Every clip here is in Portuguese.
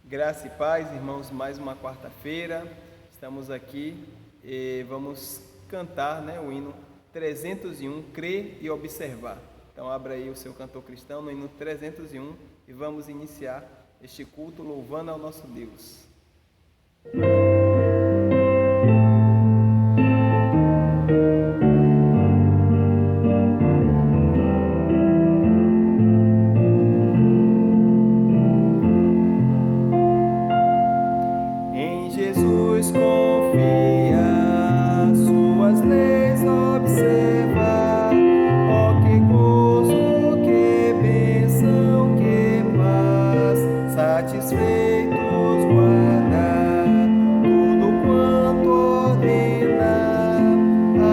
Graça e paz, irmãos, mais uma quarta-feira, estamos aqui e vamos cantar, o hino 301, Crer e Observar. Então abra aí o seu cantor cristão no hino 301 e vamos iniciar este culto louvando ao nosso Deus. Em Jesus confia, suas leis observa. Oh, que gozo, que bênção, que paz, satisfeitos guarda tudo quanto ordena,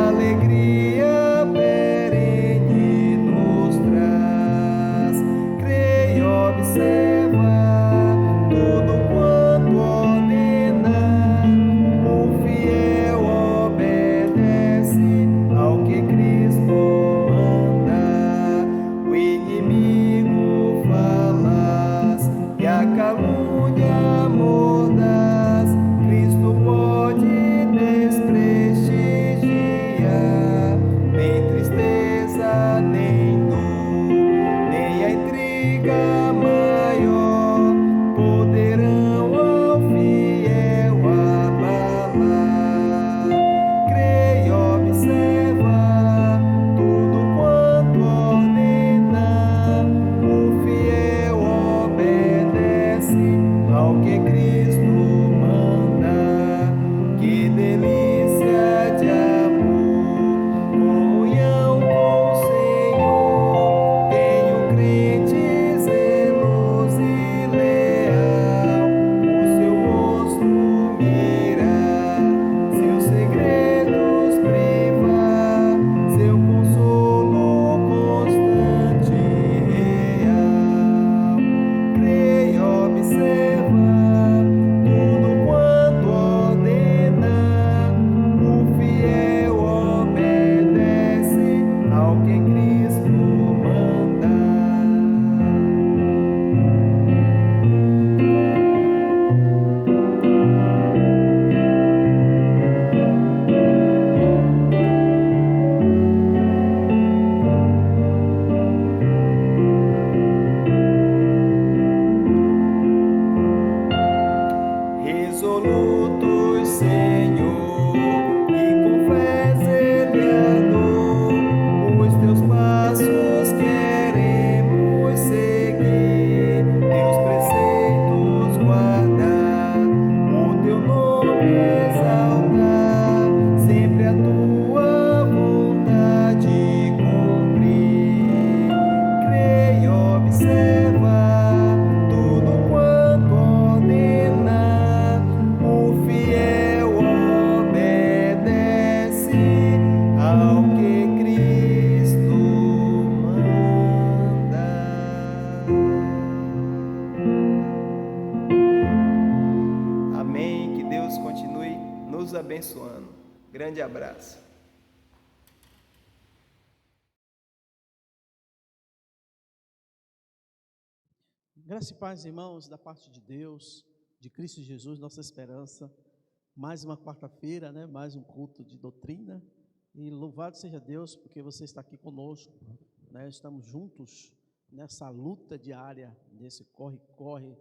alegria perene nos traz. Crê e observa tudo quanto ordena, o fiel obedece ao que Cristo manda. O inimigo falaz e a calúnia mordaz, Cristo pode desprestigiar. Nem tristeza, nem dor, nem a intriga maior poderão ao fiel abalar. Crê e observa tudo quanto ordena, o fiel obedece ao que Cristo manda. Que delícia de amor, comunhão com o Senhor, tenho crente zeloso e leal, o seu rosto mirar, seus segredos privar, seu consolo constante e real. Crê e observa tudo quanto ordena, o fiel obedece ao que Cristo manda. Resolutos, Senhor, e com fé zelador, os teus passos queremos seguir, teus preceitos guardar, o teu nome exaltar, sempre a tua vontade cumprir. Crê e observa tudo quanto ordena, o fiel obedece ao que Cristo manda. Amém. Que Deus continue nos abençoando. Grande abraço. Graça e paz, irmãos, da parte de Deus, de Cristo Jesus, nossa esperança. Mais uma quarta-feira, mais um culto de doutrina. E louvado seja Deus, porque você está aqui conosco, Estamos juntos nessa luta diária, nesse corre-corre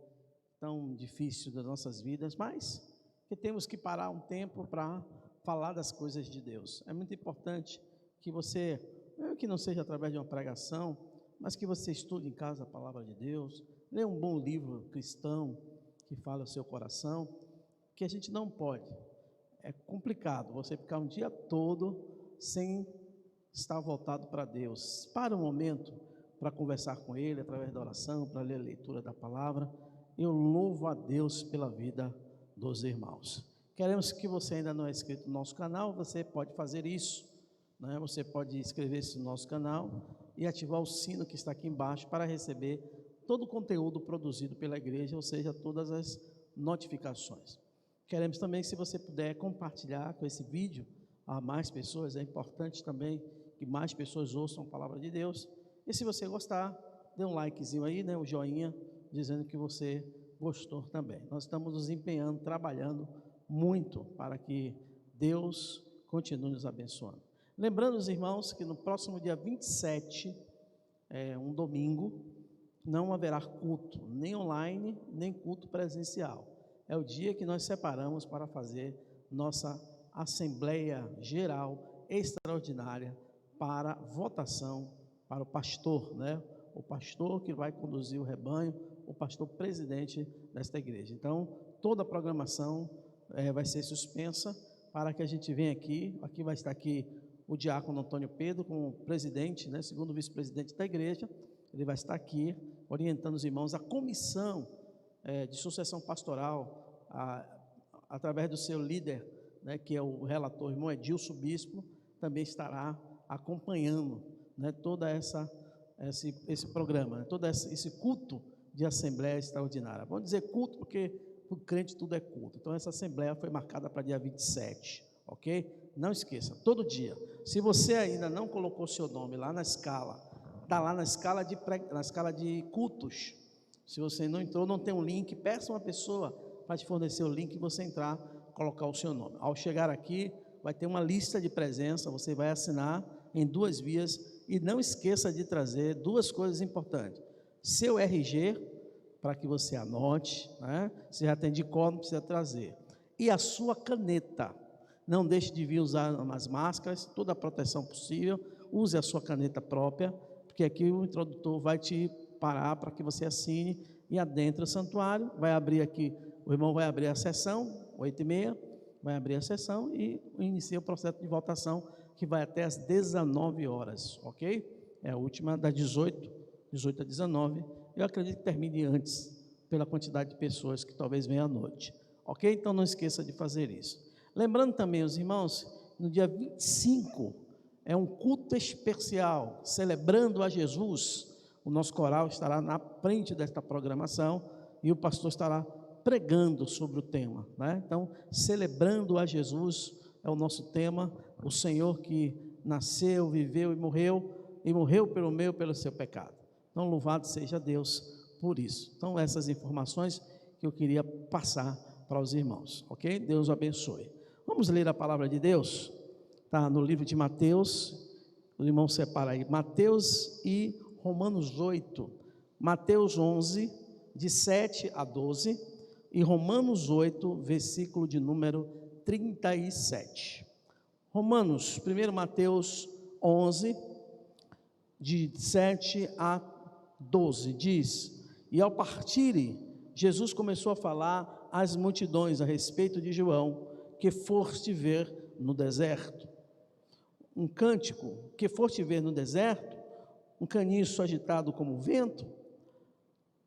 tão difícil das nossas vidas, mas que temos que parar um tempo para falar das coisas de Deus. É muito importante que você, mesmo que não seja através de uma pregação, mas que você estude em casa a palavra de Deus, leia um bom livro cristão que fale ao seu coração, que a gente não pode. É complicado você ficar um dia todo sem estar voltado para Deus. Para um momento para conversar com Ele através da oração, para ler a leitura da palavra. Eu louvo a Deus pela vida dos irmãos. Queremos que você ainda não é inscrito no nosso canal, você pode fazer isso, Você pode inscrever-se no nosso canal e ativar o sino que está aqui embaixo para receber todo o conteúdo produzido pela igreja, ou seja, todas as notificações. Queremos também, se você puder, compartilhar com esse vídeo a mais pessoas. É importante também que mais pessoas ouçam a palavra de Deus. E se você gostar, dê um likezinho aí, um joinha, dizendo que você postor também. Nós estamos nos empenhando, trabalhando muito para que Deus continue nos abençoando. Lembrando os irmãos que no próximo dia 27, um domingo, não haverá culto, nem online, nem culto presencial. É o dia que nós separamos para fazer nossa Assembleia Geral Extraordinária para votação para o pastor, né? O pastor que vai conduzir o rebanho, o pastor presidente desta igreja. Então, toda a programação vai ser suspensa para que a gente venha aqui vai estar aqui o diácono Antônio Pedro como presidente, né? Segundo vice-presidente da igreja, ele vai estar aqui orientando os irmãos. A comissão de sucessão pastoral, através do seu líder, né, que é o relator, irmão Edilson Bispo, também estará acompanhando, né, toda esse programa, né, todo esse culto de Assembleia Extraordinária. Vamos dizer culto porque para o crente tudo é culto. Então essa Assembleia foi marcada para dia 27, ok? Não esqueça, todo dia. Se você ainda não colocou seu nome lá na escala, está lá na escala de cultos. Se você não entrou, não tem um link, peça uma pessoa para te fornecer o link e você entrar, colocar o seu nome. Ao chegar aqui, vai ter uma lista de presença, você vai assinar em 2 vias e não esqueça de trazer 2 coisas importantes. Seu RG, para que você anote, né? Se já tem de cor, não precisa trazer. E a sua caneta. Não deixe de vir usar as máscaras, toda a proteção possível. Use a sua caneta própria, porque aqui o introdutor vai te parar para que você assine e adentre o santuário. Vai abrir aqui, o irmão vai abrir a sessão, 8h30, vai abrir a sessão e inicia o processo de votação, que vai até às 19 horas, ok? É a última das 18 a 19. Eu acredito que termine antes, pela quantidade de pessoas que talvez venham à noite, ok? Então não esqueça de fazer isso. Lembrando também, os irmãos, no dia 25, é um culto especial, celebrando a Jesus. O nosso coral estará na frente desta programação e o pastor estará pregando sobre o tema, né? Então, celebrando a Jesus é o nosso tema, o Senhor que nasceu, viveu e morreu pelo meu, pelo seu pecado. Então, louvado seja Deus por isso. Então, essas informações que eu queria passar para os irmãos, ok? Deus o abençoe. Vamos ler a palavra de Deus? Está no livro de Mateus, o irmão separa aí, Mateus e Romanos 8, Mateus 11, de 7 a 12, e Romanos 8, versículo de número 37. Romanos, 1 Mateus 11, de 7 a 12, diz: E ao partirem, Jesus começou a falar às multidões a respeito de João, que foste ver no deserto. Um cântico que foste ver no deserto, um caniço agitado como o vento,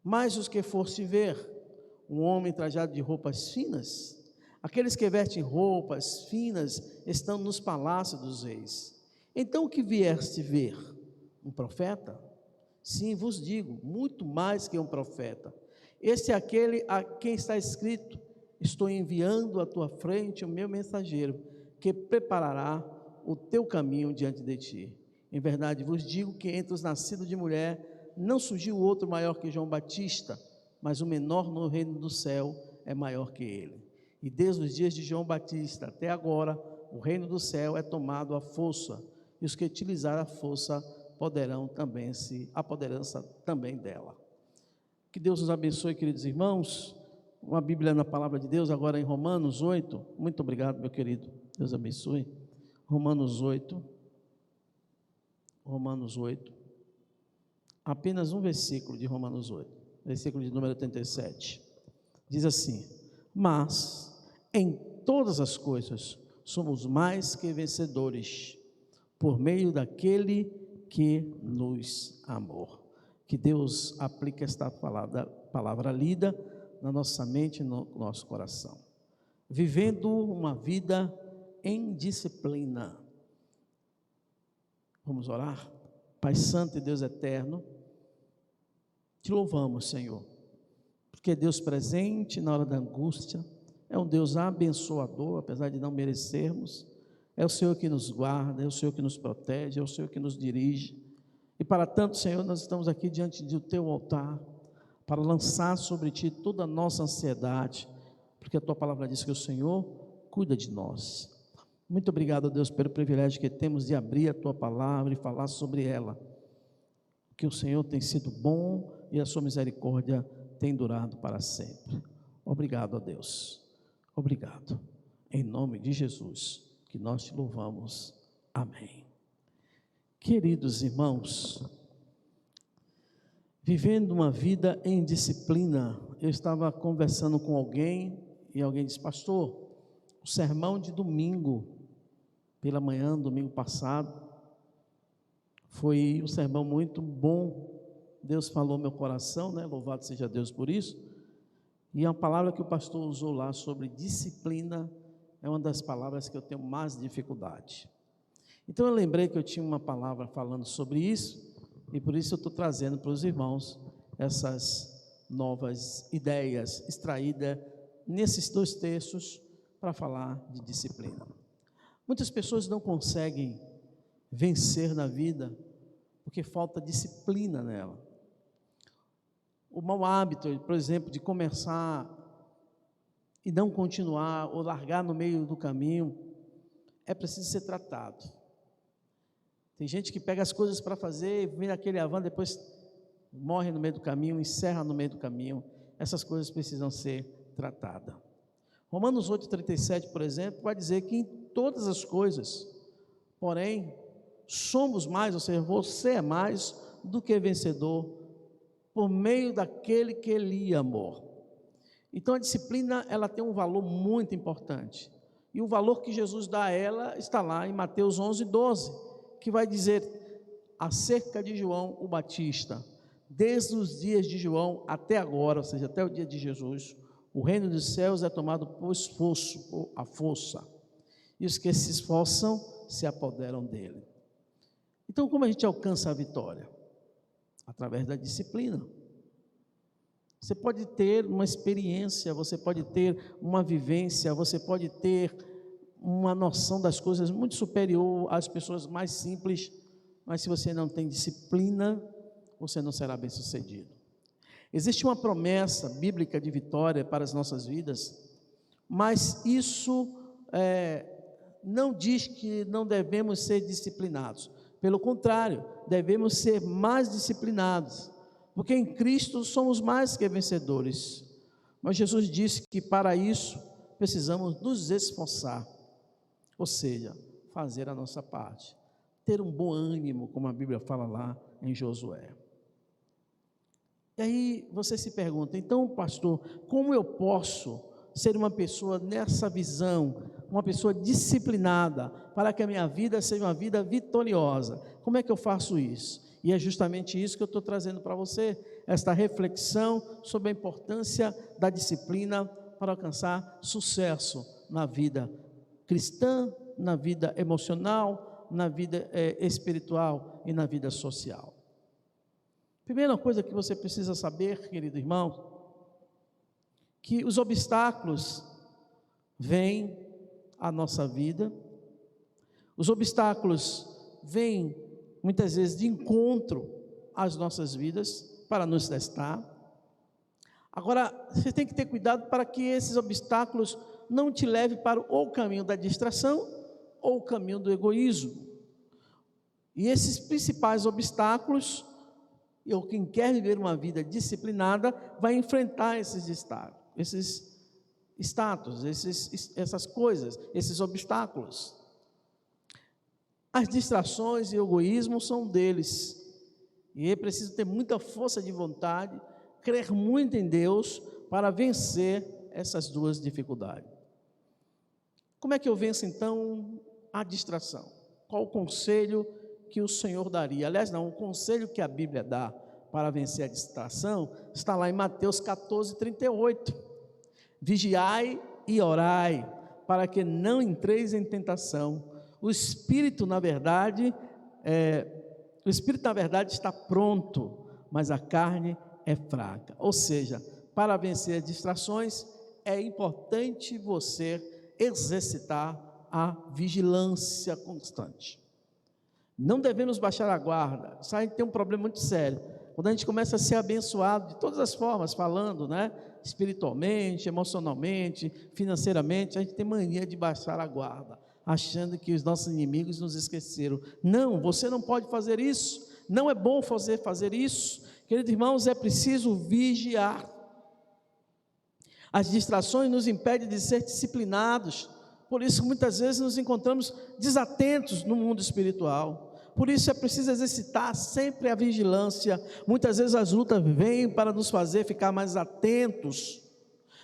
mas os que foste ver, um homem trajado de roupas finas, aqueles que vestem roupas finas estão nos palácios dos reis. Então o que vieste ver? Um profeta? Sim, vos digo, muito mais que um profeta. Este é aquele a quem está escrito: estou enviando à tua frente o meu mensageiro, que preparará o teu caminho diante de ti. Em verdade vos digo que entre os nascidos de mulher não surgiu outro maior que João Batista, mas o menor no reino do céu é maior que ele. E desde os dias de João Batista até agora, o reino do céu é tomado à força, e os que utilizarem a força poderão também se apoderar também dela. Que Deus nos abençoe, queridos irmãos. Uma Bíblia na palavra de Deus, agora em Romanos 8. Muito obrigado, meu querido. Deus abençoe. Romanos 8. Apenas um versículo de Romanos 8. Versículo de número 37. Diz assim: mas em todas as coisas somos mais que vencedores, por meio daquele que nos amou. Que Deus aplique esta palavra lida na nossa mente e no nosso coração. Vivendo uma vida em disciplina. Vamos orar? Pai Santo e Deus Eterno, te louvamos, Senhor, porque é Deus presente na hora da angústia, é um Deus abençoador, apesar de não merecermos, é o Senhor que nos guarda, é o Senhor que nos protege, é o Senhor que nos dirige. E para tanto, Senhor, nós estamos aqui diante do teu altar, para lançar sobre Ti toda a nossa ansiedade, porque a Tua palavra diz que o Senhor cuida de nós. Muito obrigado, Deus, pelo privilégio que temos de abrir a Tua palavra e falar sobre ela, que o Senhor tem sido bom e a Sua misericórdia tem durado para sempre. Obrigado, ó Deus, obrigado, em nome de Jesus, que nós Te louvamos, amém. Queridos irmãos, vivendo uma vida em disciplina, eu estava conversando com alguém, e alguém disse: pastor, o sermão de domingo, pela manhã, domingo passado, foi um sermão muito bom, Deus falou ao meu coração, né? Louvado seja Deus por isso, e a palavra que o pastor usou lá sobre disciplina, é uma das palavras que eu tenho mais dificuldade. Então eu lembrei que eu tinha uma palavra falando sobre isso, e por isso eu estou trazendo para os irmãos essas novas ideias extraídas nesses 2 textos para falar de disciplina. Muitas pessoas não conseguem vencer na vida porque falta disciplina nela. O mau hábito, por exemplo, de começar e não continuar ou largar no meio do caminho, é preciso ser tratado. Tem gente que pega as coisas para fazer, vem naquele avan, depois morre no meio do caminho, encerra no meio do caminho. Essas coisas precisam ser tratadas. Romanos 8,37, por exemplo, vai dizer que em todas as coisas, porém, somos mais, ou seja, você é mais do que vencedor, por meio daquele que lhe amou. Então a disciplina, ela tem um valor muito importante, e o valor que Jesus dá a ela está lá em Mateus 11:12, que vai dizer acerca de João o Batista: desde os dias de João até agora, ou seja, até o dia de Jesus, o reino dos céus é tomado por esforço, ou a força, e os que se esforçam se apoderam dele. Então, como a gente alcança a vitória? Através da disciplina. Você pode ter uma experiência, você pode ter uma vivência, você pode ter uma noção das coisas muito superior às pessoas mais simples, mas se você não tem disciplina, você não será bem sucedido. Existe uma promessa bíblica de vitória para as nossas vidas, mas isso não diz que não devemos ser disciplinados. Pelo contrário, devemos ser mais disciplinados, porque em Cristo somos mais que vencedores. Mas Jesus disse que para isso precisamos nos esforçar, ou seja, fazer a nossa parte, ter um bom ânimo, como a Bíblia fala lá em Josué. E aí você se pergunta: então, pastor, como eu posso ser uma pessoa nessa visão, uma pessoa disciplinada, para que a minha vida seja uma vida vitoriosa? Como é que eu faço isso? E é justamente isso que eu estou trazendo para você, esta reflexão sobre a importância da disciplina para alcançar sucesso na vida cristã, na vida emocional, na vida espiritual e na vida social. Primeira coisa que você precisa saber, querido irmão, que os obstáculos vêm à nossa vida, os obstáculos vêm muitas vezes de encontro às nossas vidas para nos testar. Agora, você tem que ter cuidado para que esses obstáculos não te levem para o caminho da distração ou o caminho do egoísmo. E esses principais obstáculos, quem quer viver uma vida disciplinada vai enfrentar esses status, essas coisas, esses obstáculos. As distrações e o egoísmo são deles, e é preciso ter muita força de vontade, crer muito em Deus para vencer essas 2 dificuldades. Como é que eu venço então a distração? Qual o conselho que o Senhor daria? Aliás, não, o conselho que a Bíblia dá para vencer a distração está lá em Mateus 14:38. Vigiai e orai, para que não entreis em tentação. O espírito, na verdade, está pronto, mas a carne é fraca. Ou seja, para vencer as distrações, é importante você exercitar a vigilância constante. Não devemos baixar a guarda. Isso aí tem um problema muito sério. quando a gente começa a ser abençoado de todas as formas, falando, né? Espiritualmente, emocionalmente, financeiramente, a gente tem mania de baixar a guarda, achando que os nossos inimigos nos esqueceram. Não, você não pode fazer isso, não é bom fazer isso. Queridos irmãos, é preciso vigiar. As distrações nos impedem de ser disciplinados, por isso muitas vezes nos encontramos desatentos no mundo espiritual. Por isso é preciso exercitar sempre a vigilância. Muitas vezes as lutas vêm para nos fazer ficar mais atentos,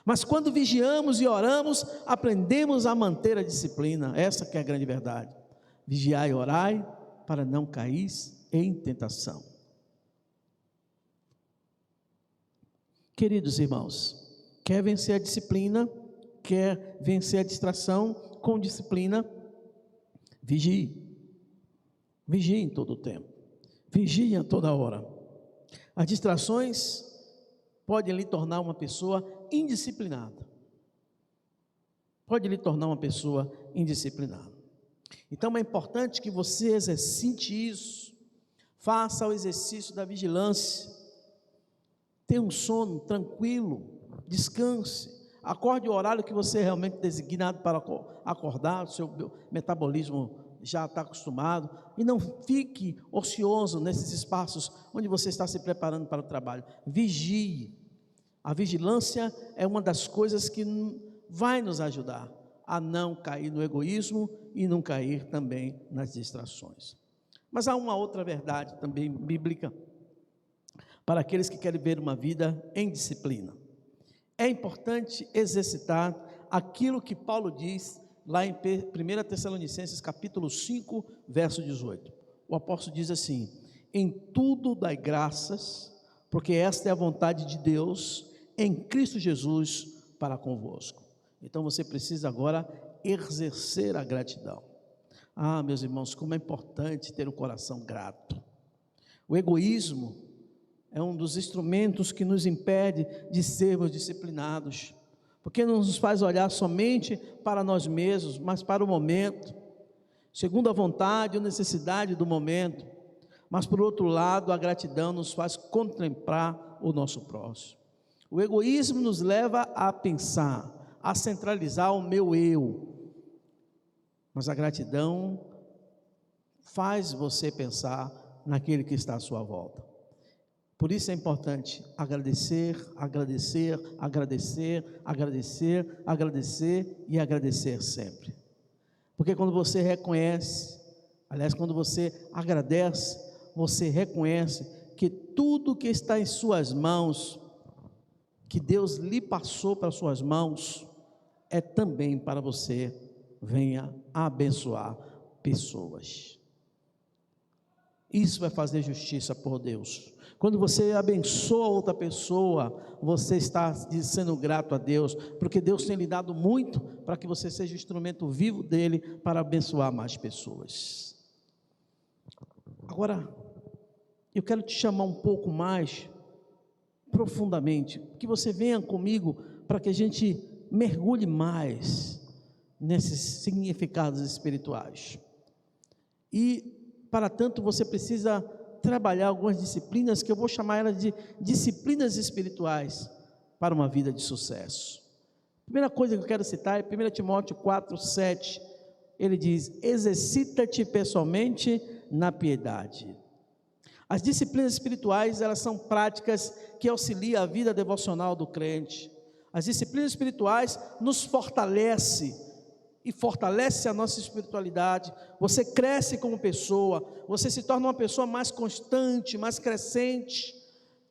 mas quando vigiamos e oramos, aprendemos a manter a disciplina. Essa que é a grande verdade. Vigiai e orai para não cair em tentação. Queridos irmãos, quer vencer a disciplina, quer vencer a distração com disciplina, vigie. Vigie em todo o tempo, vigie a toda hora. As distrações podem lhe tornar uma pessoa indisciplinada. Pode lhe tornar uma pessoa indisciplinada. Então é importante que você exercite isso. Faça o exercício da vigilância. Tenha um sono tranquilo, descanse. Acorde o horário que você é realmente designado para acordar, o seu metabolismo já está acostumado, e não fique ocioso nesses espaços onde você está se preparando para o trabalho. Vigie. A vigilância é uma das coisas que vai nos ajudar a não cair no egoísmo e não cair também nas distrações. Mas há uma outra verdade também bíblica para aqueles que querem ver uma vida em disciplina. É importante exercitar aquilo que Paulo diz lá em 1 Tessalonicenses capítulo 5, verso 18. O apóstolo diz assim: em tudo dai graças, porque esta é a vontade de Deus em Cristo Jesus para convosco. Então você precisa agora exercer a gratidão. Meus irmãos, como é importante ter um coração grato. O egoísmo é um dos instrumentos que nos impede de sermos disciplinados, porque não nos faz olhar somente para nós mesmos, mas para o momento, segundo a vontade ou necessidade do momento. Mas por outro lado, a gratidão nos faz contemplar o nosso próximo. O egoísmo nos leva a pensar, a centralizar o meu eu, mas a gratidão faz você pensar naquele que está à sua volta. Por isso é importante agradecer, agradecer, agradecer, agradecer, agradecer e agradecer sempre. Porque quando você reconhece, aliás, quando você agradece, você reconhece que tudo que está em suas mãos, que Deus lhe passou para suas mãos, é também para você venha abençoar pessoas. Isso vai fazer justiça por Deus. Quando você abençoa outra pessoa, você está sendo grato a Deus, porque Deus tem lhe dado muito para que você seja o instrumento vivo dele para abençoar mais pessoas. Agora, eu quero te chamar um pouco mais profundamente, que você venha comigo para que a gente mergulhe mais nesses significados espirituais. E, para tanto, você precisa trabalhar algumas disciplinas, que eu vou chamar elas de disciplinas espirituais para uma vida de sucesso. A primeira coisa que eu quero citar é 1 Timóteo 4, 7, ele diz: exercita-te pessoalmente na piedade. As disciplinas espirituais, elas são práticas que auxiliam a vida devocional do crente. As disciplinas espirituais nos fortalecem e fortalece a nossa espiritualidade. Você cresce como pessoa, você se torna uma pessoa mais constante, mais crescente.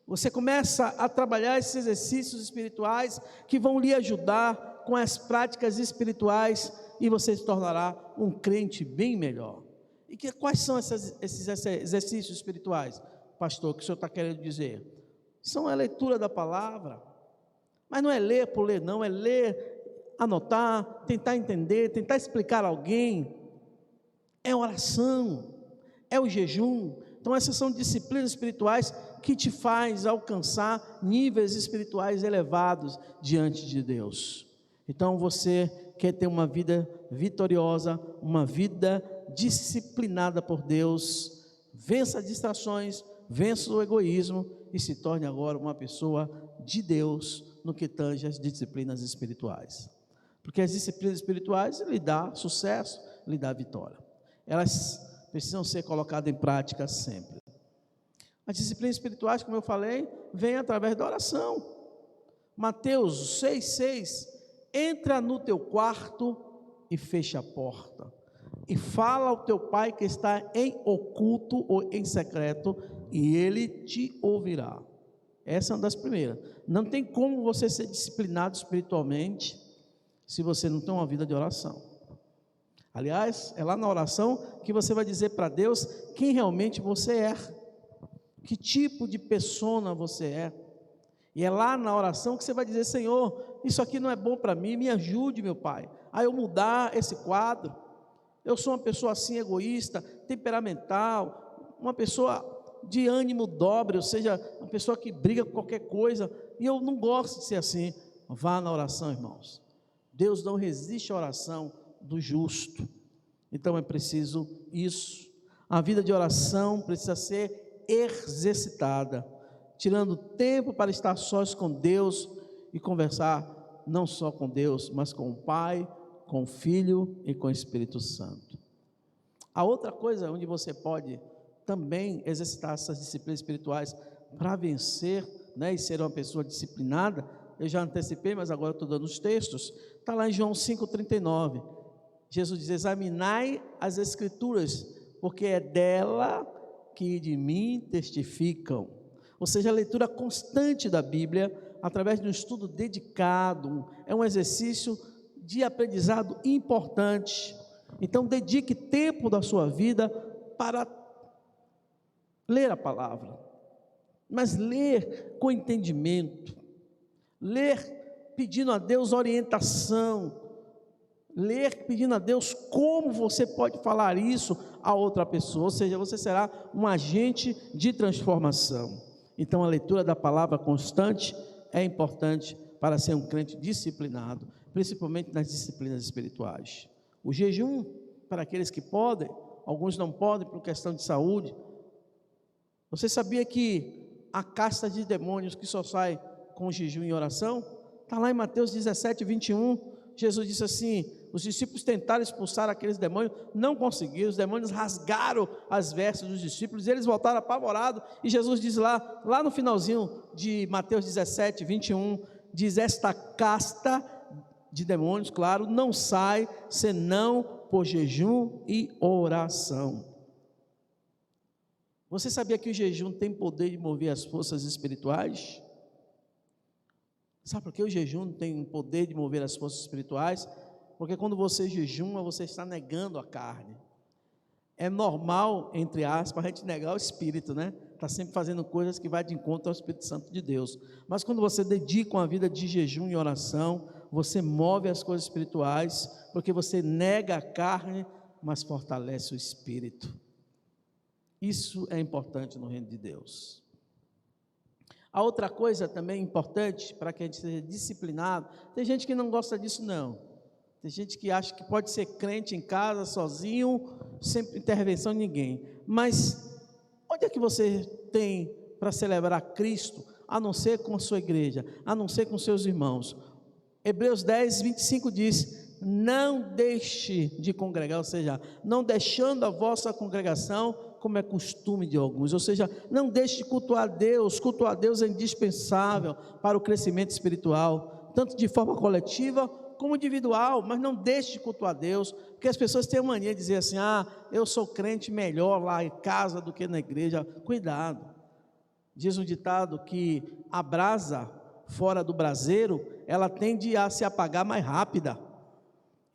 Você começa a trabalhar esses exercícios espirituais que vão lhe ajudar com as práticas espirituais, e você se tornará um crente bem melhor. E quais são esses exercícios espirituais, pastor, que o senhor está querendo dizer? São a leitura da palavra, mas não é ler por ler, não, é ler, anotar, tentar entender, tentar explicar a alguém. É oração, é o jejum. Então essas são disciplinas espirituais que te faz alcançar níveis espirituais elevados diante de Deus. Então você quer ter uma vida vitoriosa, uma vida disciplinada por Deus, vença as distrações, vença o egoísmo e se torne agora uma pessoa de Deus no que tange as disciplinas espirituais. Porque as disciplinas espirituais lhe dá sucesso, lhe dá vitória. Elas precisam ser colocadas em prática sempre. As disciplinas espirituais, como eu falei, vêm através da oração. Mateus 6,6: entra no teu quarto e fecha a porta, e fala ao teu pai que está em oculto ou em secreto, e ele te ouvirá. Essa é uma das primeiras. Não tem como você ser disciplinado espiritualmente se você não tem uma vida de oração. Aliás, é lá na oração que você vai dizer para Deus quem realmente você é, que tipo de persona você é. E é lá na oração que você vai dizer: Senhor, isso aqui não é bom para mim, me ajude, meu Pai, a eu mudar esse quadro. Eu sou uma pessoa assim, egoísta, temperamental, uma pessoa de ânimo dobre, ou seja, uma pessoa que briga com qualquer coisa, e eu não gosto de ser assim. Vá na oração, irmãos. Deus não resiste à oração do justo. Então é preciso isso. A vida de oração precisa ser exercitada, tirando tempo para estar sós com Deus e conversar não só com Deus, mas com o Pai, com o Filho e com o Espírito Santo. A outra coisa onde você pode também exercitar essas disciplinas espirituais para vencer, e ser uma pessoa disciplinada, eu já antecipei, mas agora estou dando os textos, está lá em João 5,39, Jesus diz: examinai as Escrituras, porque é dela que de mim testificam. Ou seja, a leitura constante da Bíblia, através de um estudo dedicado, é um exercício de aprendizado importante. Então dedique tempo da sua vida para ler a palavra, mas ler com entendimento, ler pedindo a Deus orientação, ler pedindo a Deus como você pode falar isso a outra pessoa, ou seja, você será um agente de transformação. Então a leitura da palavra constante é importante para ser um crente disciplinado, principalmente nas disciplinas espirituais. O jejum, para aqueles que podem, alguns não podem por questão de saúde. Você sabia que a casta de demônios que só sai com jejum e oração? Está lá em Mateus 17:21, Jesus disse assim: os discípulos tentaram expulsar aqueles demônios, não conseguiram, os demônios rasgaram as vestes dos discípulos, e eles voltaram apavorados, e Jesus diz lá no finalzinho de Mateus 17:21, diz: esta casta de demônios, claro, não sai senão por jejum e oração. Você sabia que o jejum tem poder de mover as forças espirituais? Sabe por que o jejum tem poder de mover as forças espirituais? Porque quando você jejuma, você está negando a carne. É normal, entre aspas, a gente negar o Espírito, Está sempre fazendo coisas que vai de encontro ao Espírito Santo de Deus. Mas quando você dedica uma vida de jejum e oração, você move as coisas espirituais, porque você nega a carne, mas fortalece o Espírito. Isso é importante no reino de Deus. A outra coisa também importante para que a gente seja disciplinado, tem gente que não gosta disso não, tem gente que acha que pode ser crente em casa, sozinho, sem intervenção de ninguém, mas onde é que você tem para celebrar Cristo, a não ser com a sua igreja, a não ser com seus irmãos? Hebreus 10:25 diz: não deixe de congregar, ou seja, não deixando a vossa congregação, como é costume de alguns, ou seja, não deixe de cultuar a Deus é indispensável para o crescimento espiritual, tanto de forma coletiva como individual, mas não deixe de cultuar a Deus, porque as pessoas têm a mania de dizer assim: eu sou crente melhor lá em casa do que na igreja. Cuidado, diz um ditado que a brasa fora do braseiro, ela tende a se apagar mais rápida,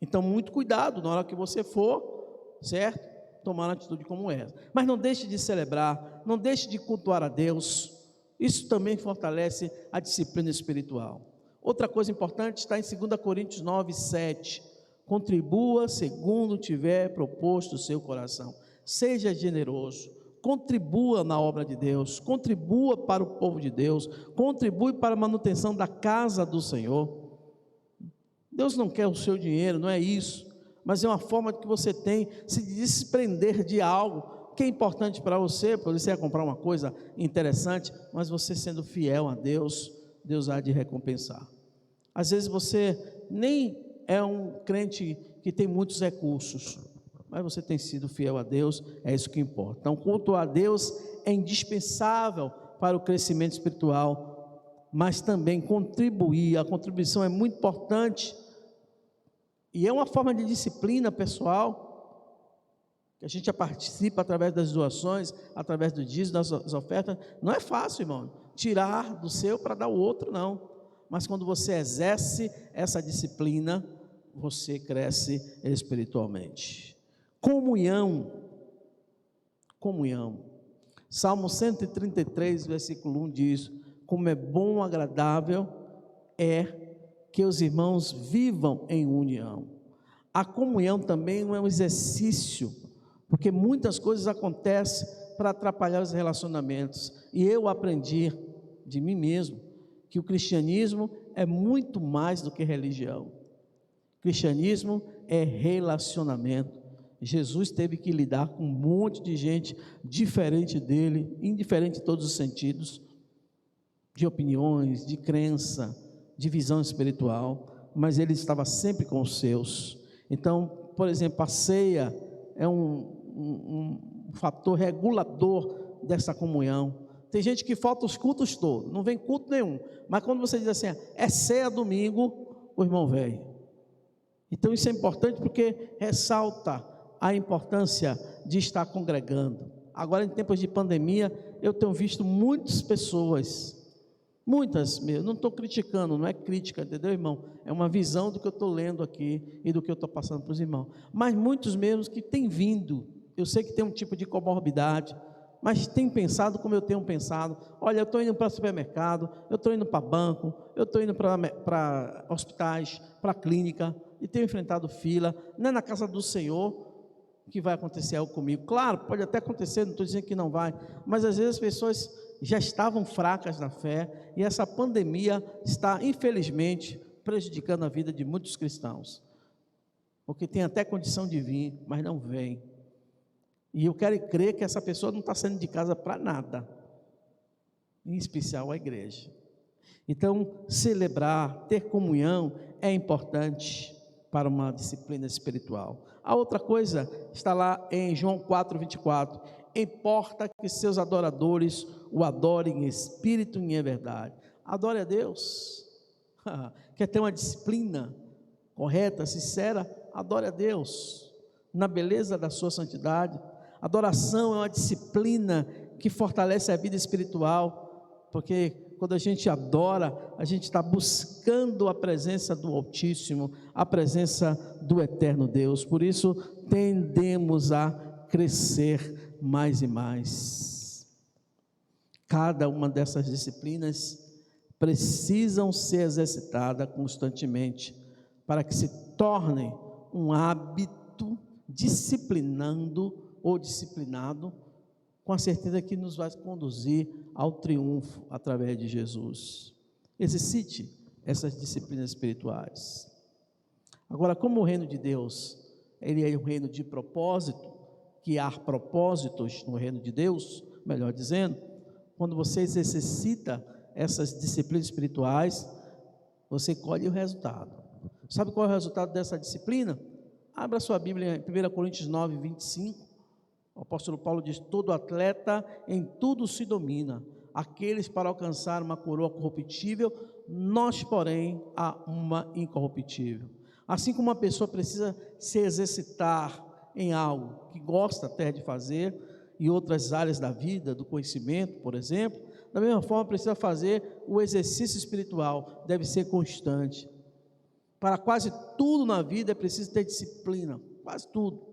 então muito cuidado na hora que você for, certo? Tomar uma atitude como essa, mas não deixe de celebrar, não deixe de cultuar a Deus, isso também fortalece a disciplina espiritual. Outra coisa importante está em 2 Coríntios 9:7, contribua segundo tiver proposto o seu coração, seja generoso, contribua na obra de Deus, contribua para o povo de Deus, contribui para a manutenção da casa do Senhor. Deus não quer o seu dinheiro, não é isso, mas é uma forma que você tem de se desprender de algo que é importante para você vai comprar uma coisa interessante, mas você sendo fiel a Deus, Deus há de recompensar. Às vezes você nem é um crente que tem muitos recursos, mas você tem sido fiel a Deus, é isso que importa. Então, o culto a Deus é indispensável para o crescimento espiritual, mas também a contribuição é muito importante, e é uma forma de disciplina pessoal, que a gente participa através das doações, através do dízimo, das ofertas. Não é fácil, irmão, tirar do seu para dar ao outro, não, mas quando você exerce essa disciplina, você cresce espiritualmente. Comunhão, Salmo 133, versículo 1 diz: como é bom, agradável é que os irmãos vivam em união. A comunhão também não é um exercício, porque muitas coisas acontecem para atrapalhar os relacionamentos, e eu aprendi de mim mesmo, que o cristianismo é muito mais do que religião. Cristianismo é relacionamento. Jesus teve que lidar com um monte de gente diferente dele, indiferente em todos os sentidos, de opiniões, de crença, de visão espiritual, mas ele estava sempre com os seus. Então, por exemplo, a ceia é um fator regulador dessa comunhão. Tem gente que falta os cultos todos, não vem culto nenhum, mas quando você diz assim, é ceia domingo, o irmão vem. Então isso é importante porque ressalta a importância de estar congregando. Agora, em tempos de pandemia, eu tenho visto muitas pessoas, muitas mesmo, não estou criticando, não é crítica, entendeu, irmão? É uma visão do que eu estou lendo aqui e do que eu estou passando para os irmãos, mas muitos mesmos que têm vindo. Eu sei que tem um tipo de comorbidade, mas tem pensado como eu tenho pensado. Olha, eu estou indo para supermercado, eu estou indo para banco, eu estou indo para hospitais, para clínica, e tenho enfrentado fila. Não é na casa do Senhor que vai acontecer algo comigo. Claro, pode até acontecer, não estou dizendo que não vai, mas às vezes as pessoas já estavam fracas na fé, e essa pandemia está, infelizmente, prejudicando a vida de muitos cristãos, porque tem até condição de vir, mas não vem. E eu quero crer que essa pessoa não está saindo de casa para nada, em especial a igreja. Então, celebrar, ter comunhão é importante para uma disciplina espiritual. A outra coisa está lá em João 4:24. Importa que seus adoradores o adorem em espírito e em verdade. Adore a Deus. Quer ter uma disciplina correta, sincera? Adore a Deus na beleza da sua santidade. Adoração é uma disciplina que fortalece a vida espiritual, porque quando a gente adora, a gente está buscando a presença do Altíssimo, a presença do Eterno Deus. Por isso, tendemos a crescer mais e mais. Cada uma dessas disciplinas precisam ser exercitadas constantemente, para que se tornem um hábito, disciplinado, com a certeza que nos vai conduzir ao triunfo através de Jesus. Exercite essas disciplinas espirituais. Agora, como o reino de Deus, ele é um reino de propósito, que há propósitos no reino de Deus, melhor dizendo, quando você exercita essas disciplinas espirituais, você colhe o resultado. Sabe qual é o resultado dessa disciplina? Abra sua Bíblia em 1 Coríntios 9:25. O apóstolo Paulo diz: todo atleta em tudo se domina, aqueles para alcançar uma coroa corruptível, nós, porém, a uma incorruptível. Assim como uma pessoa precisa se exercitar em algo que gosta até de fazer, e outras áreas da vida, do conhecimento, por exemplo, da mesma forma precisa fazer o exercício espiritual, deve ser constante. Para quase tudo na vida é preciso ter disciplina, quase tudo.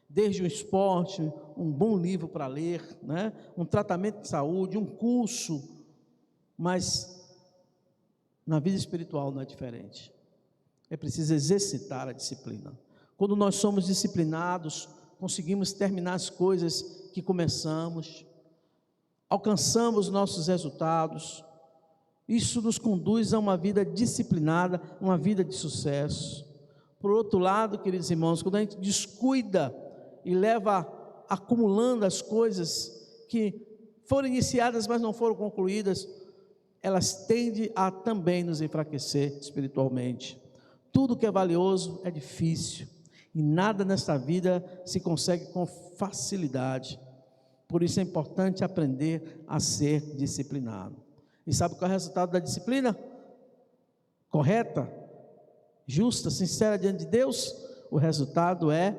Desde um esporte, um bom livro para ler, né? Um tratamento de saúde, um curso, mas na vida espiritual não é diferente. É preciso exercitar a disciplina. Quando nós somos disciplinados, conseguimos terminar as coisas que começamos, alcançamos nossos resultados. Isso nos conduz a uma vida disciplinada, uma vida de sucesso. Por outro lado, queridos irmãos, quando a gente descuida e leva acumulando as coisas que foram iniciadas, mas não foram concluídas, elas tendem a também nos enfraquecer espiritualmente. Tudo que é valioso é difícil, e nada nesta vida se consegue com facilidade. Por isso é importante aprender a ser disciplinado. E sabe qual é o resultado da disciplina? Correta, justa, sincera diante de Deus? O resultado é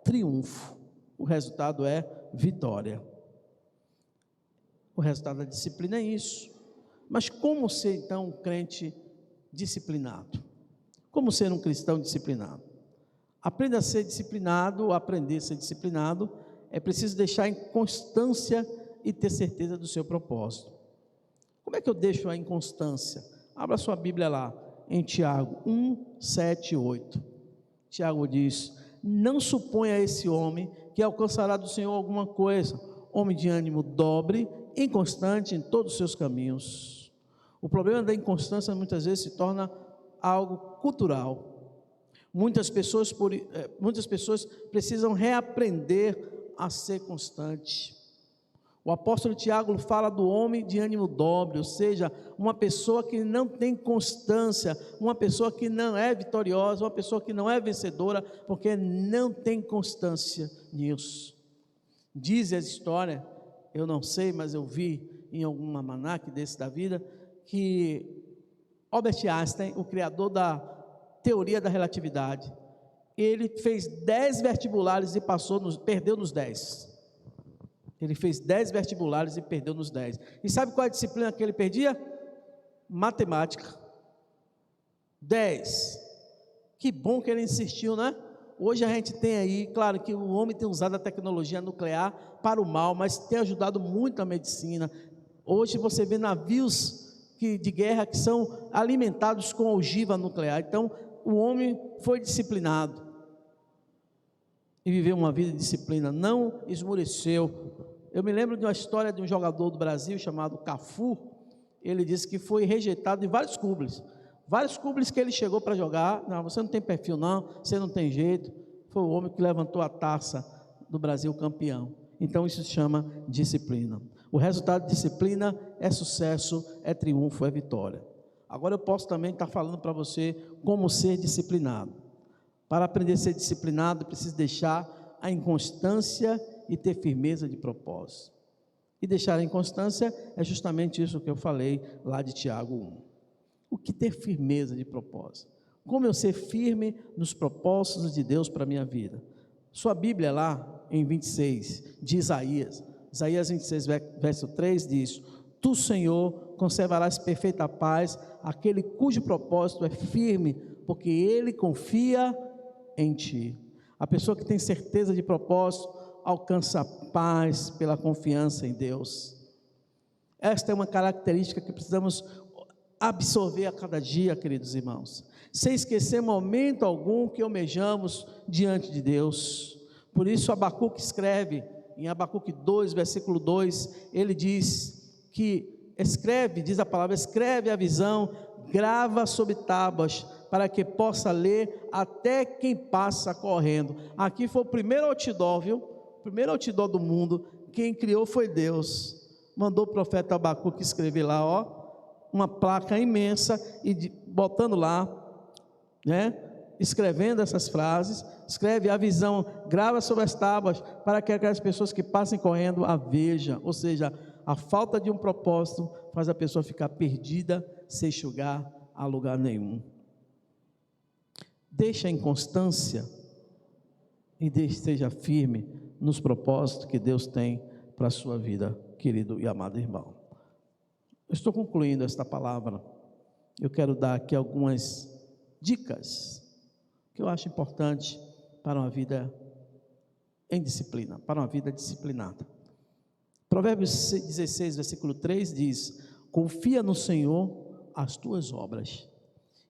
triunfo, o resultado é vitória. O resultado da disciplina é isso. Mas como ser então um crente disciplinado? Como ser um cristão disciplinado? Aprenda a ser disciplinado, aprender a ser disciplinado, é preciso deixar em constância e ter certeza do seu propósito. Como é que eu deixo a inconstância? Abra sua Bíblia lá, em Tiago 1, 7 e 8. Tiago diz: não suponha esse homem que alcançará do Senhor alguma coisa, homem de ânimo dobre, inconstante em todos os seus caminhos. O problema da inconstância muitas vezes se torna algo cultural. Muitas pessoas precisam reaprender a ser constante. O apóstolo Tiago fala do homem de ânimo dobre, ou seja, uma pessoa que não tem constância, uma pessoa que não é vitoriosa, uma pessoa que não é vencedora, porque não tem constância nisso. Diz a história, eu não sei, mas eu vi em algum almanaque desse da vida, que Albert Einstein, o criador da teoria da relatividade, ele fez 10 vestibulares e perdeu nos 10. Ele fez 10 vestibulares e perdeu nos 10. E sabe qual é a disciplina que ele perdia? Matemática. 10. Que bom que ele insistiu, né? Hoje a gente tem aí, claro que o homem tem usado a tecnologia nuclear para o mal, mas tem ajudado muito a medicina. Hoje você vê navios de guerra que são alimentados com ogiva nuclear. Então, o homem foi disciplinado e viveu uma vida de disciplina, não esmoreceu. Eu me lembro de uma história de um jogador do Brasil chamado Cafu. Ele disse que foi rejeitado em vários clubes que ele chegou para jogar. Não, você não tem perfil não, você não tem jeito. Foi o homem que levantou a taça do Brasil campeão. Então isso se chama disciplina. O resultado de disciplina é sucesso, é triunfo, é vitória. Agora eu posso também estar falando para você como ser disciplinado. Para aprender a ser disciplinado, precisa deixar a inconstância e ter firmeza de propósito. E deixar a inconstância é justamente isso que eu falei lá de Tiago 1. O que ter firmeza de propósito? Como eu ser firme nos propósitos de Deus para a minha vida? Sua Bíblia lá em 26, de Isaías 26, verso 3 diz: Tu, Senhor, conservarás perfeita paz aquele cujo propósito é firme, porque ele confia em ti. A pessoa que tem certeza de propósito alcança paz pela confiança em Deus. Esta é uma característica que precisamos absorver a cada dia, queridos irmãos, sem esquecer momento algum que almejamos diante de Deus. Por isso Abacuque escreve, em Abacuque 2, versículo 2, ele diz que diz a palavra, escreve a visão, grava sobre tábuas, para que possa ler até quem passa correndo. Aqui foi o primeiro outdoor, viu? O primeiro outdoor do mundo, quem criou foi Deus. Mandou o profeta Abacuque escrever lá, uma placa imensa, e botando lá, né? Escrevendo essas frases, escreve a visão, grava sobre as tábuas, para que aquelas pessoas que passem correndo a vejam. Ou seja, a falta de um propósito faz a pessoa ficar perdida, sem chegar a lugar nenhum. Deixa a inconstância e esteja firme nos propósitos que Deus tem para a sua vida, querido e amado irmão. Eu estou concluindo esta palavra. Eu quero dar aqui algumas dicas que eu acho importante para uma vida em disciplina, para uma vida disciplinada. Provérbios 16, versículo 3 diz: confia no Senhor as tuas obras,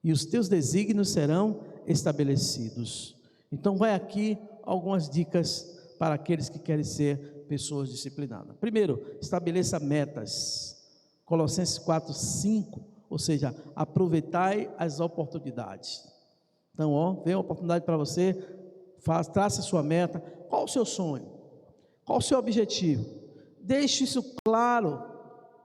e os teus desígnios serão estabelecidos. Então vai aqui algumas dicas para aqueles que querem ser pessoas disciplinadas. Primeiro, estabeleça metas. Colossenses 4, 5, ou seja, aproveitai as oportunidades. Então, vem uma oportunidade para você, traça a sua meta. Qual o seu sonho? Qual o seu objetivo? Deixe isso claro,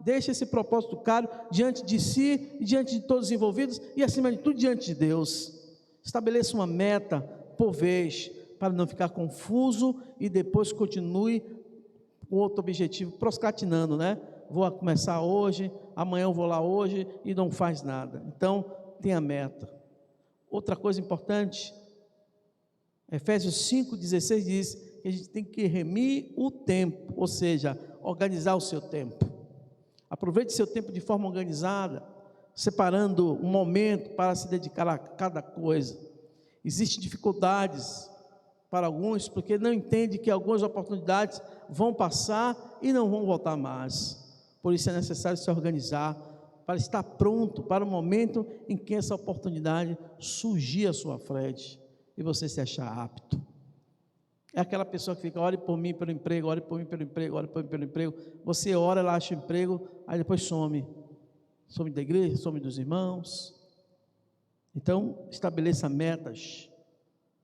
deixe esse propósito claro diante de si e diante de todos os envolvidos e, acima de tudo, diante de Deus. Estabeleça uma meta por vez, para não ficar confuso e depois continue com outro objetivo, procrastinando, né? Vou começar hoje, amanhã eu vou lá hoje e não faz nada. Então, tenha meta. Outra coisa importante, Efésios 5,16 diz que a gente tem que remir o tempo, ou seja, organizar o seu tempo. Aproveite seu tempo de forma organizada, separando um momento para se dedicar a cada coisa. Existem dificuldades para alguns, porque não entende que algumas oportunidades vão passar e não vão voltar mais. Por isso é necessário se organizar, para estar pronto para o momento em que essa oportunidade surgir à sua frente e você se achar apto. É aquela pessoa que fica, ore por mim pelo emprego, ore por mim pelo emprego, ore por mim pelo emprego. Você ora, ela acha o emprego, aí depois some. Some da igreja, some dos irmãos. Então, estabeleça metas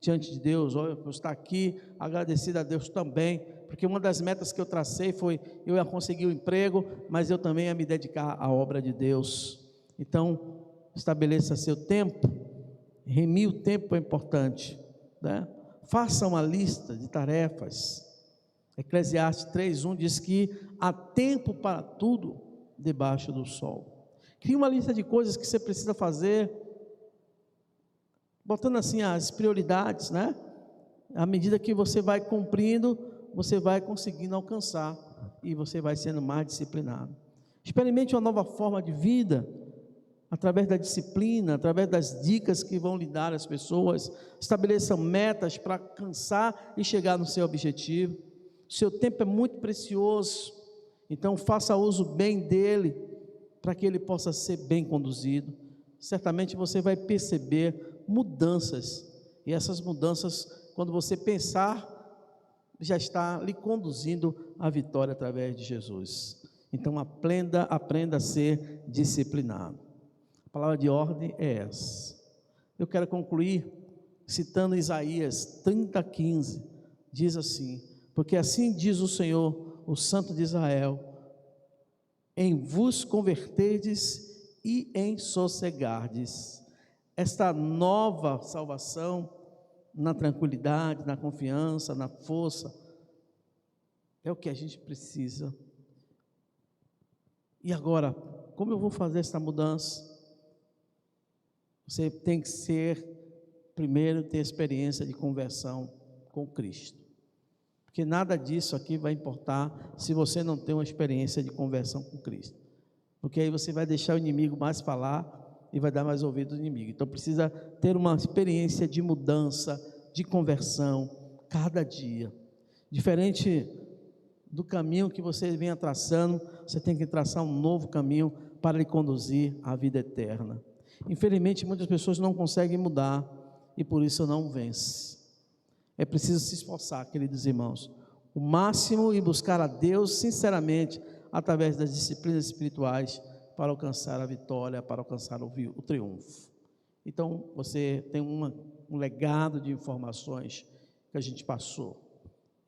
diante de Deus. Olha, eu estou aqui, agradecido a Deus também, porque uma das metas que eu tracei foi, eu ia conseguir o emprego, mas eu também ia me dedicar à obra de Deus. Então, estabeleça seu tempo, remir o tempo é importante, né? Faça uma lista de tarefas. Eclesiastes 3:1 diz que há tempo para tudo debaixo do sol. Crie uma lista de coisas que você precisa fazer, botando assim as prioridades, né? À medida que você vai cumprindo, você vai conseguindo alcançar e você vai sendo mais disciplinado. Experimente uma nova forma de vida, através da disciplina, através das dicas que vão lhe dar as pessoas. Estabeleçam metas para alcançar e chegar no seu objetivo. O seu tempo é muito precioso, então faça uso bem dele, para que ele possa ser bem conduzido. Certamente você vai perceber mudanças, e essas mudanças, quando você pensar, já está lhe conduzindo à vitória através de Jesus. Então aprenda a ser disciplinado. A palavra de ordem é essa. Eu quero concluir citando Isaías 30:15, diz assim: porque assim diz o Senhor, o Santo de Israel, em vos converterdes e em sossegardes. Esta nova salvação, na tranquilidade, na confiança, na força, é o que a gente precisa. E agora, como eu vou fazer essa mudança? Você tem que primeiro ter experiência de conversão com Cristo, porque nada disso aqui vai importar se você não tem uma experiência de conversão com Cristo, porque aí você vai deixar o inimigo mais falar e vai dar mais ouvido ao inimigo. Então precisa ter uma experiência de mudança, de conversão, cada dia. Diferente do caminho que você venha traçando, você tem que traçar um novo caminho para lhe conduzir à vida eterna. Infelizmente, muitas pessoas não conseguem mudar e por isso não vence. É preciso se esforçar, queridos irmãos, o máximo e buscar a Deus sinceramente através das disciplinas espirituais para alcançar a vitória, para alcançar o triunfo. Então, você tem um legado de informações que a gente passou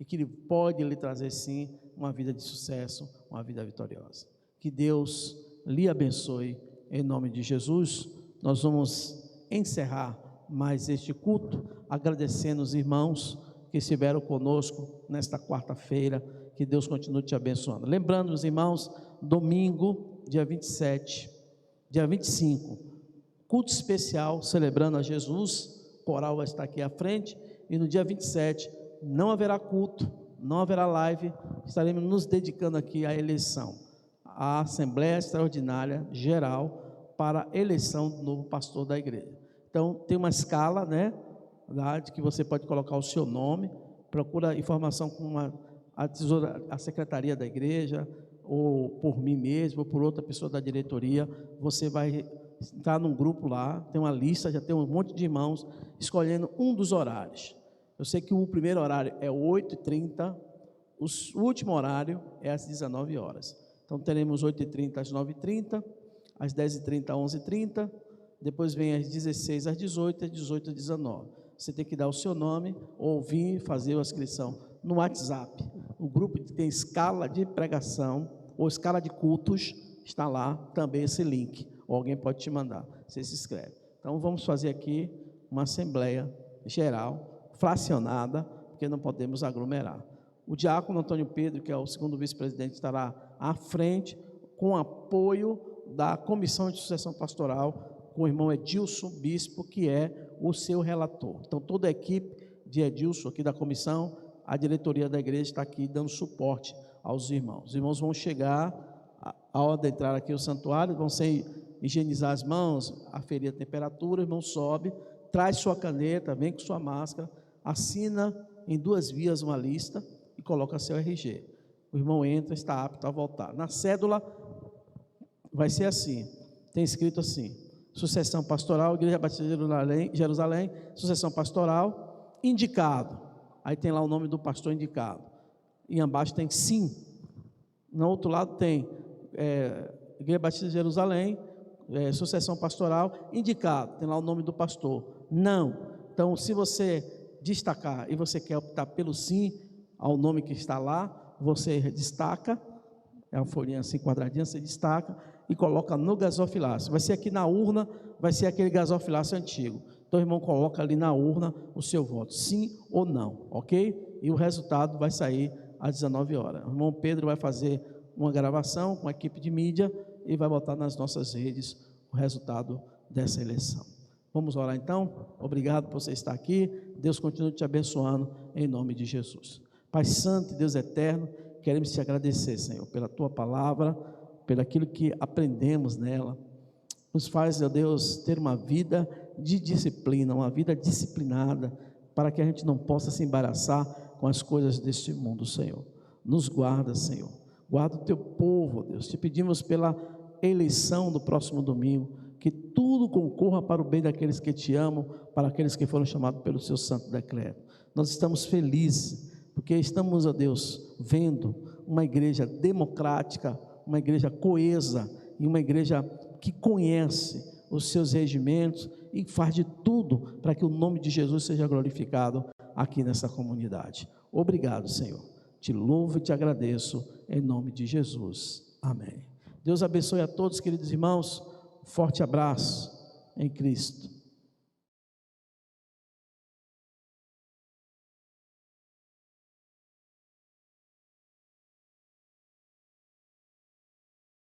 e que pode lhe trazer sim uma vida de sucesso, uma vida vitoriosa. Que Deus lhe abençoe em nome de Jesus. Nós vamos encerrar mais este culto, agradecendo os irmãos que estiveram conosco nesta quarta-feira. Que Deus continue te abençoando. Lembrando os irmãos, domingo, dia 27, dia 25, culto especial celebrando a Jesus, o coral vai estar aqui à frente, e no dia 27 não haverá culto, não haverá live, estaremos nos dedicando aqui à eleição, à Assembleia Extraordinária Geral, para a eleição do novo pastor da igreja. Então tem uma escala, né, lá de que você pode colocar o seu nome, procura informação com a secretaria da igreja, ou por mim mesmo, ou por outra pessoa da diretoria. Você vai entrar num grupo lá, tem uma lista, já tem um monte de irmãos escolhendo um dos horários. Eu sei que o primeiro horário é 8h30, o último horário é às 19 horas. Então teremos 8h30 às 9h30, às 10h30 às 11h30, depois vem às 16 às 18, às 18 às 19. Você tem que dar o seu nome ou vir fazer a inscrição no WhatsApp, O grupo que tem escala de pregação ou escala de cultos, está lá também esse link. Ou alguém pode te mandar, você se inscreve. Então vamos fazer aqui uma assembleia geral, fracionada, porque não podemos aglomerar. O diácono Antônio Pedro, que é o segundo vice-presidente, estará à frente, com apoio da Comissão de Sucessão Pastoral, com o irmão Edilson Bispo, que é o seu relator. Então toda a equipe de Edilson aqui da comissão, a diretoria da igreja está aqui dando suporte aos irmãos. Os irmãos vão chegar, a hora de entrar aqui no santuário, vão higienizar as mãos, aferir a temperatura, o irmão sobe, traz sua caneta, vem com sua máscara, assina em 2 vias uma lista e coloca seu RG. O irmão entra, está apto a voltar. Na cédula vai ser assim, tem escrito assim: sucessão pastoral, Igreja Batista de Jerusalém, sucessão pastoral, indicado. Aí tem lá o nome do pastor indicado. E embaixo tem sim. No outro lado tem Igreja Batista de Jerusalém, sucessão pastoral, indicado. Tem lá o nome do pastor. Não. Então, se você destacar e você quer optar pelo sim, ao nome que está lá, você destaca, é uma folhinha assim quadradinha, você destaca e coloca no gasofilácio. Vai ser aqui na urna, vai ser aquele gasofilácio antigo. Então o irmão coloca ali na urna o seu voto, sim ou não, ok? E o resultado vai sair às 19 horas. O irmão Pedro vai fazer uma gravação com a equipe de mídia e vai botar nas nossas redes o resultado dessa eleição. Vamos orar então? Obrigado por você estar aqui. Deus continue te abençoando em nome de Jesus. Pai Santo e Deus Eterno, queremos te agradecer, Senhor, pela tua palavra, pelo aquilo que aprendemos nela. Nos faz, ó Deus, ter uma vida de disciplina, uma vida disciplinada, para que a gente não possa se embaraçar com as coisas deste mundo, Senhor. Nos guarda, Senhor. Guarda o teu povo, ó Deus. Te pedimos pela eleição do próximo domingo, que tudo concorra para o bem daqueles que te amam, para aqueles que foram chamados pelo seu santo decreto. Nós estamos felizes, porque estamos, ó Deus, vendo uma igreja democrática, uma igreja coesa e uma igreja que conhece os seus regimentos e faz de tudo para que o nome de Jesus seja glorificado aqui nessa comunidade. Obrigado, Senhor. Te louvo e te agradeço em nome de Jesus. Amém. Deus abençoe a todos, queridos irmãos. Forte abraço em Cristo.